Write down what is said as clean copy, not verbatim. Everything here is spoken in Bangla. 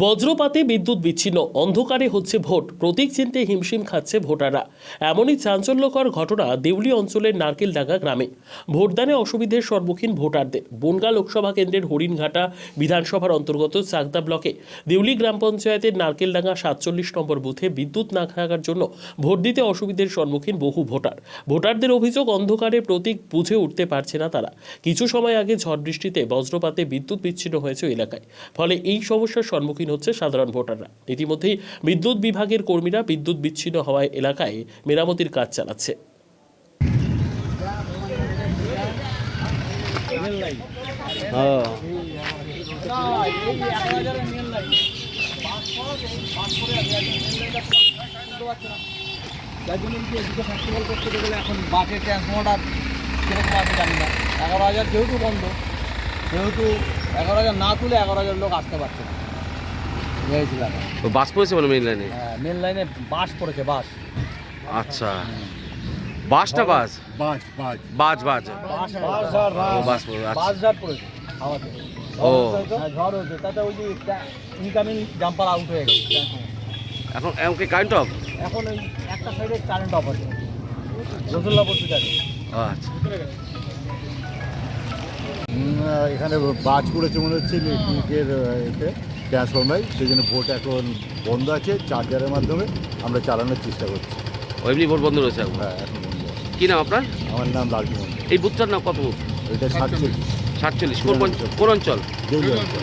বজ্রপাতে বিদ্যুৎ বিচ্ছিন্ন, অন্ধকারে হচ্ছে ভোট, প্রতীক চিনতে হিমশিম খাচ্ছে ভোটাররা। এমনই চাঞ্চল্যকর ঘটনা দেউলি অঞ্চলের নারকেলডাঙ্গা গ্রামে। ভোটদানে অসুবিধার সম্মুখীন ভোটারদের। বনগাঁ লোকসভা কেন্দ্রের হরিণঘাটা বিধানসভার অন্তর্গত চাকদা ব্লকে দেউলি গ্রাম পঞ্চায়েতের নারকেলডাঙ্গা 47 নম্বর বুথে বিদ্যুৎ না থাকার জন্য ভোট দিতে অসুবিধার সম্মুখীন বহু ভোটারদের অভিযোগ, অন্ধকারে প্রতীক বুঝে উঠতে পারছে না তারা। কিছু সময় আগে ঝড় বৃষ্টিতে বজ্রপাতে বিদ্যুৎ বিচ্ছিন্ন হয়েছে এলাকায়, ফলে এই সমস্যার সম্মুখীন হচ্ছে সাধারণ ভোটাররা। ইতিমধ্যেই বিদ্যুৎ বিভাগের কর্মীরা বিদ্যুৎ বিচ্ছিন্ন হওয়ায় এলাকায় মেরামতির কাজ চালাচ্ছে। এখন বাসের ট্রান্সফর্মারটা সেরকম আছে জানি না। 11,000 যেহেতু বন্ধ, সেহেতু 11,000 না তুলে 11,000 লোক আসতে পারছে না। তো বাস পড়েছে মানে মেইন লাইনে? হ্যাঁ, মেন লাইনে বাস পড়েছে, বাস। আচ্ছা, বাসটা বাস বাজ বাজ বাজ বাজ বাস বাস পড়ে, আচ্ছা। বাস ঝাড় পড়েছে হাওয়াতে। ও। হ্যাঁ, ঝড় হয়েছে, তাতে ওই যে ইনকামিং জাম্পার আউট হয়ে গেছে ট্রান্সফর্মার। এখন এমনকি কারেন্ট অফ? এখন ওই একটা সাইডে কারেন্ট অফ আছে, রসুল্লাহ পত্রিকারে। আচ্ছা, এখানে বাজ পড়েছে মনে হচ্ছে ইলেকট্রিকের এতে ট্রান্সফর্মার, সেই জন্য ভোট এখন বন্ধ আছে। চার্জারের মাধ্যমে আমরা চালানোর চেষ্টা করছি। এমনি ভোট বন্ধ রয়েছে এখন? হ্যাঁ, এখন বন্ধ আছে। কি নাম আপনার? আমার নাম লালটু মন্ডল। এই বুথটার নাম কত বুথ? এটা 47 47। কোন অঞ্চল? দেউলি অঞ্চল।